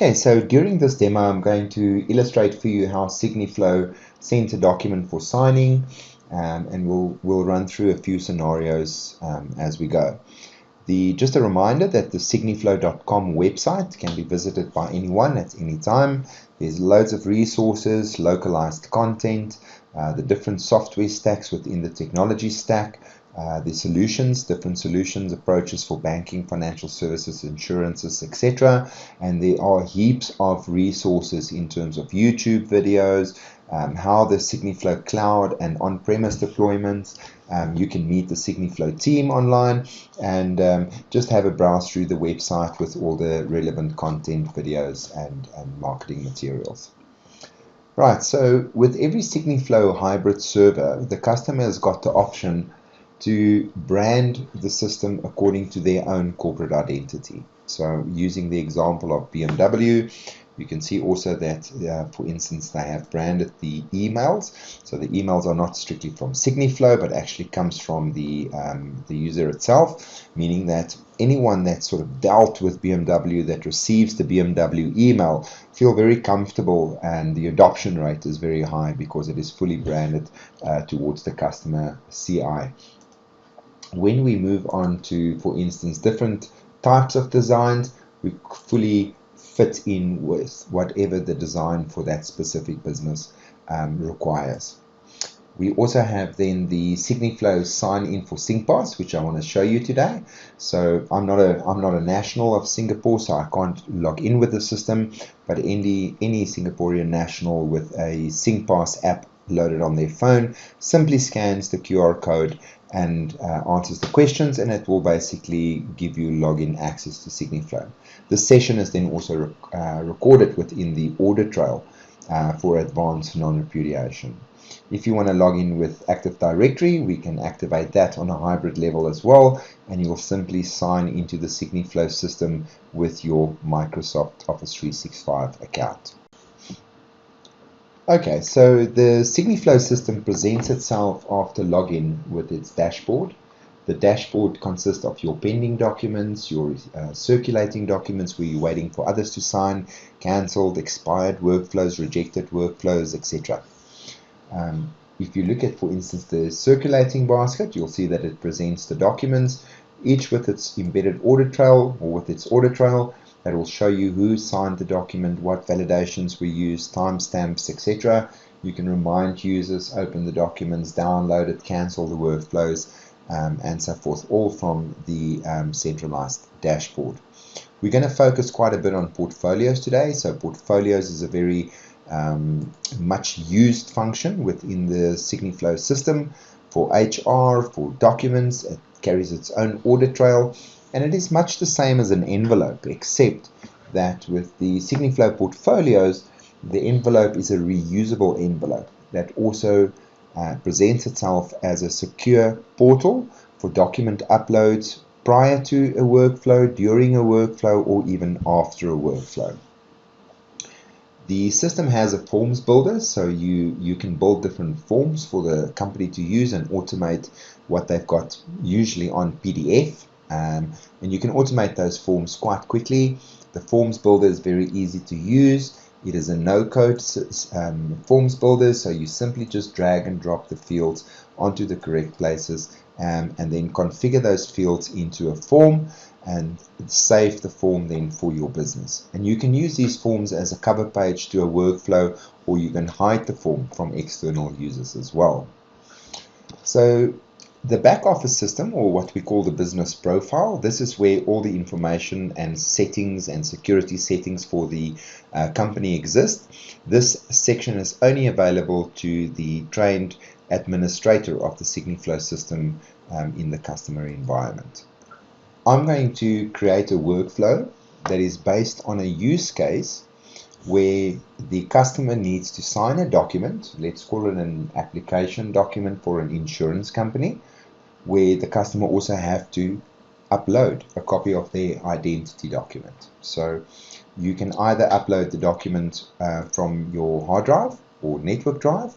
Okay, so during this demo, I'm going to illustrate for you how SigniFlow sends a document for signing, and we'll run through a few scenarios as we go. Just a reminder that the SigniFlow.com website can be visited by anyone at any time. There's loads of resources, localized content, the different software stacks within the technology stack, the solutions, different solutions, approaches for banking, financial services, insurances, etc. And there are heaps of resources in terms of YouTube videos, how the SigniFlow cloud and on-premise deployments. You can meet the SigniFlow team online and just have a browse through the website with all the relevant content, videos, and marketing materials. Right, so with every SigniFlow hybrid server, the customer has got the option to brand the system according to their own corporate identity. So using the example of BMW, you can see also that, for instance, they have branded the emails. So the emails are not strictly from SigniFlow, but actually comes from the user itself, meaning that anyone that sort of dealt with BMW that receives the BMW email feel very comfortable, and the adoption rate is very high because it is fully branded towards the customer CI. When we move on to, for instance, different types of designs, we fully fit in with whatever the design for that specific business requires. We also have then the SigniFlow sign-in for SingPass, which I want to show you today. So I'm not a national of Singapore, so I can't log in with the system, but any Singaporean national with a SingPass app loaded on their phone simply scans the QR code and answers the questions, and it will basically give you login access to SigniFlow. The session is then also recorded within the audit trail for advanced non-repudiation. If you want to log in with Active Directory, we can activate that on a hybrid level as well, and you'll simply sign into the SigniFlow system with your Microsoft Office 365 account. Okay, so the SigniFlow system presents itself after login with its dashboard. The dashboard consists of your pending documents, your circulating documents where you're waiting for others to sign, cancelled, expired workflows, rejected workflows, etc. If you look at, for instance, the circulating basket, you'll see that it presents the documents, each with its embedded audit trail or with its audit trail. That will show you who signed the document, what validations were used, timestamps, etc. You can remind users, open the documents, download it, cancel the workflows, and so forth, all from the centralized dashboard. We're going to focus quite a bit on portfolios today. So portfolios is a very much used function within the SigniFlow system for HR, for documents. It carries its own audit trail. And it is much the same as an envelope, except that with the SigniFlow portfolios, the envelope is a reusable envelope that also presents itself as a secure portal for document uploads prior to a workflow, during a workflow, or even after a workflow. The system has a forms builder, so you can build different forms for the company to use and automate what they've got usually on PDF. And you can automate those forms quite quickly. The forms builder is very easy to use. It is a no-code forms builder, so you simply just drag and drop the fields onto the correct places and then configure those fields into a form and save the form then for your business. And you can use these forms as a cover page to a workflow, or you can hide the form from external users as well. So the back office system, or what we call the business profile, this is where all the information and settings and security settings for the company exist. This section is only available to the trained administrator of the SigniFlow system in the customer environment. I'm going to create a workflow that is based on a use case where the customer needs to sign a document. Let's call it an application document for an insurance company, where the customer also have to upload a copy of their identity document. So you can either upload the document from your hard drive or network drive.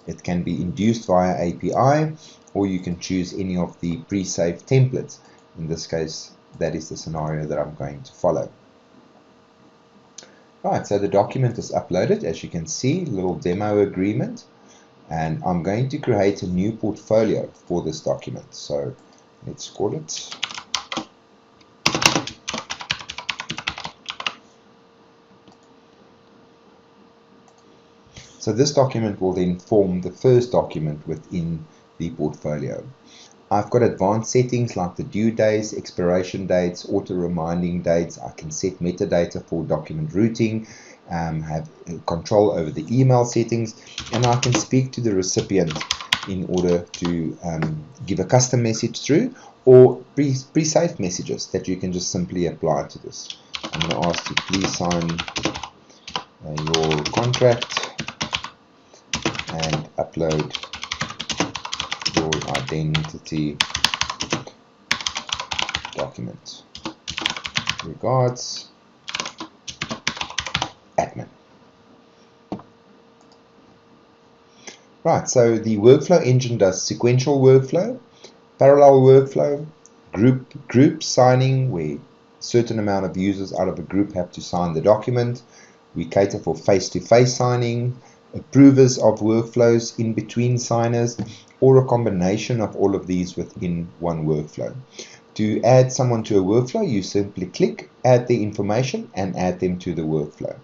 It can be induced via API, or you can choose any of the pre-saved templates. In this case, that is the scenario that I'm going to follow. Right, so the document is uploaded, as you can see, little demo agreement, and I'm going to create a new portfolio for this document. So let's call it So this document will then form the first document within the portfolio. I've got advanced settings like the due dates, expiration dates, auto reminding dates. I can set metadata for document routing, have control over the email settings, and I can speak to the recipient in order to give a custom message through, or pre-saved messages that you can just simply apply to this. I'm going to ask you, please sign your contract and upload your identity document. Regards, admin. Right, so the workflow engine does sequential workflow, parallel workflow, group signing, where a certain amount of users out of a group have to sign the document. We cater for face-to-face signing, approvers of workflows in between signers, or a combination of all of these within one workflow. To add someone to a workflow, you simply click, add the information, and add them to the workflow.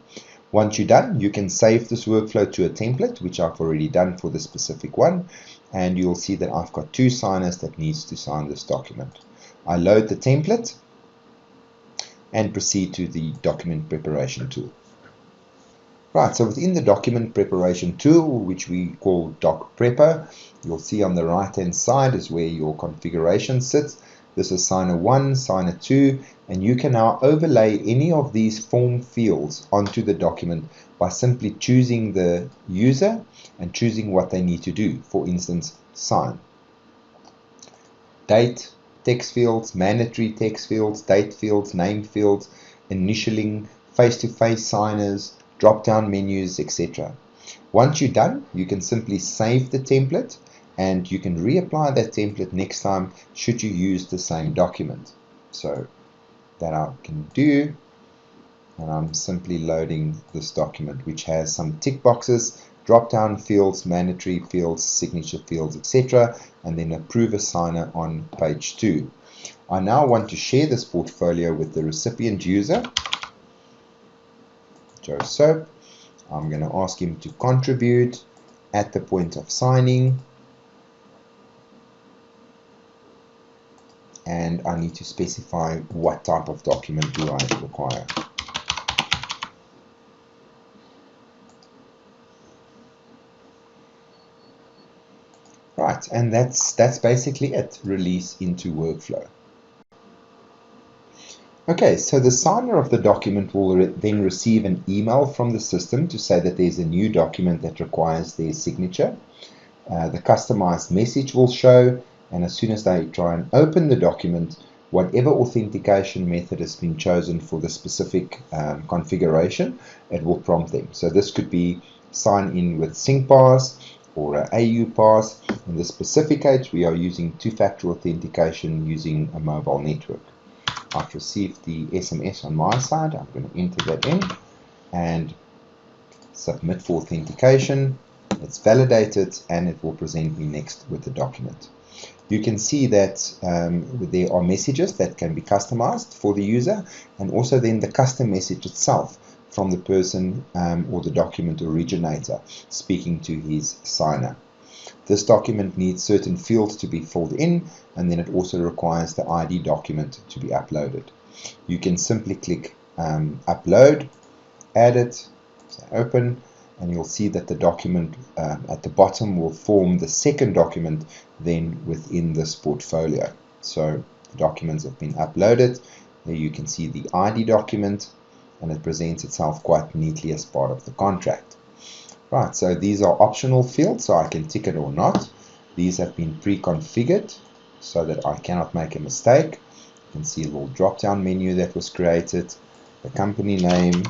Once you're done, you can save this workflow to a template, which I've already done for the specific one, and you'll see that I've got 2 signers that needs to sign this document. I load the template and proceed to the document preparation tool. Right, so within the document preparation tool, which we call Doc Prepper, you'll see on the right hand side is where your configuration sits. This is signer 1, signer 2, and you can now overlay any of these form fields onto the document by simply choosing the user and choosing what they need to do. For instance, sign. Date, text fields, mandatory text fields, date fields, name fields, initialing, face-to-face signers, drop-down menus, etc. Once you're done, you can simply save the template, and you can reapply that template next time should you use the same document. So that I can do, and I'm simply loading this document, which has some tick boxes, drop-down fields, mandatory fields, signature fields, etc., and then approve a signer on page 2. I now want to share this portfolio with the recipient user, Joe Soap. I'm going to ask him to contribute at the point of signing, and I need to specify what type of document do I require. Right, and that's basically it. Release into workflow. Okay, so the signer of the document will then receive an email from the system to say that there's a new document that requires their signature. The customized message will show, and as soon as they try and open the document, whatever authentication method has been chosen for the specific configuration, it will prompt them. So this could be sign in with SyncPass or an AU pass. In this specific case, we are using 2-factor authentication using a mobile network. I've received the SMS on my side. I'm going to enter that in and submit for authentication. It's validated, and it will present me next with the document. You can see that there are messages that can be customized for the user, and also then the custom message itself from the person or the document originator speaking to his signer. This document needs certain fields to be filled in, and then it also requires the ID document to be uploaded. You can simply click upload, add it, say open, and you'll see that the document at the bottom will form the second document then within this portfolio. So the documents have been uploaded. There you can see the ID document, and it presents itself quite neatly as part of the contract. Right, so these are optional fields, so I can tick it or not. These have been pre-configured so that I cannot make a mistake. You can see a little drop-down menu that was created, the company name.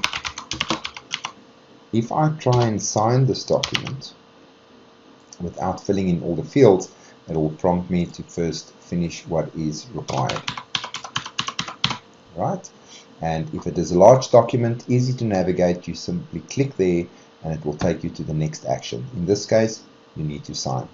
If I try and sign this document without filling in all the fields, it will prompt me to first finish what is required. Right, And if it is a large document, easy to navigate, you simply click there and it will take you to the next action. In this case, you need to sign.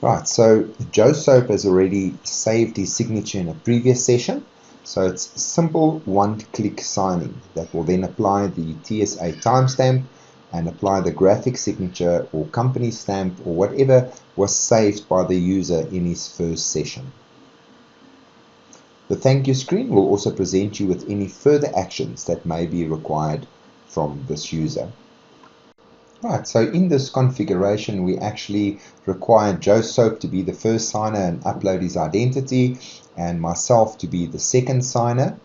Right, so Joe Soap has already saved his signature in a previous session. So it's simple one-click signing that will then apply the TSA timestamp and apply the graphic signature or company stamp or whatever was saved by the user in his first session. The thank you screen will also present you with any further actions that may be required from this user. Right, so in this configuration, we actually require Joe Soap to be the first signer and upload his identity, and myself to be the second signer.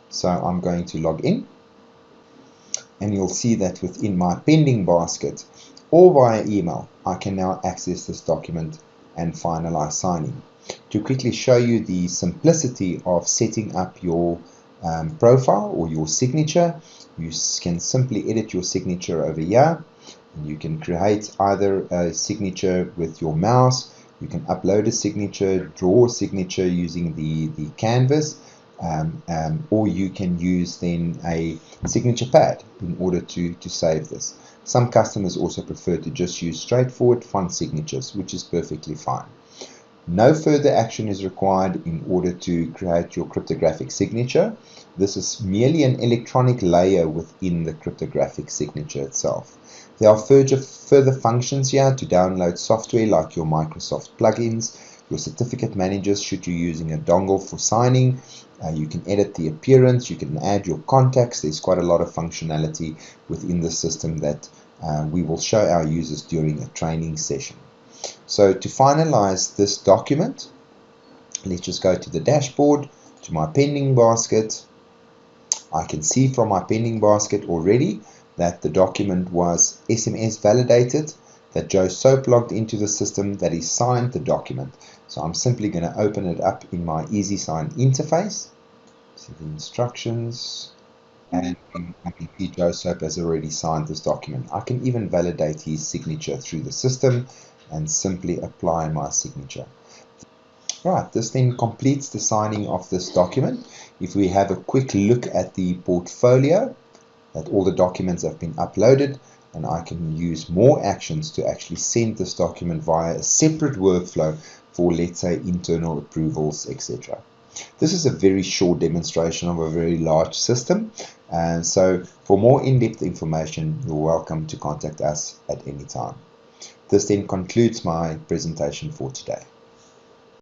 So I'm going to log in, and you'll see that within my pending basket or via email, I can now access this document and finalize signing. To quickly show you the simplicity of setting up your profile or your signature, you can simply edit your signature over here. And you can create either a signature with your mouse, you can upload a signature, draw a signature using the canvas, or you can use then a signature pad in order to save this. Some customers also prefer to just use straightforward font signatures, which is perfectly fine. No further action is required in order to create your cryptographic signature. This is merely an electronic layer within the cryptographic signature itself. There are further functions here to download software like your Microsoft plugins, your certificate managers should you're using a dongle for signing. You can edit the appearance, you can add your contacts. There's quite a lot of functionality within the system that we will show our users during a training session. So to finalize this document, let's just go to the dashboard, to my pending basket. I can see from my pending basket already that the document was SMS validated, that Joe Soap logged into the system, that he signed the document. So I'm simply going to open it up in my EasySign interface, see the instructions, and I can see Joe Soap has already signed this document. I can even validate his signature through the system and simply apply my signature. Right, this then completes the signing of this document. If we have a quick look at the portfolio, that all the documents have been uploaded, and I can use more actions to actually send this document via a separate workflow for, let's say, internal approvals, etc. This is a very short demonstration of a very large system, and so for more in-depth information, you're welcome to contact us at any time. This then concludes my presentation for today.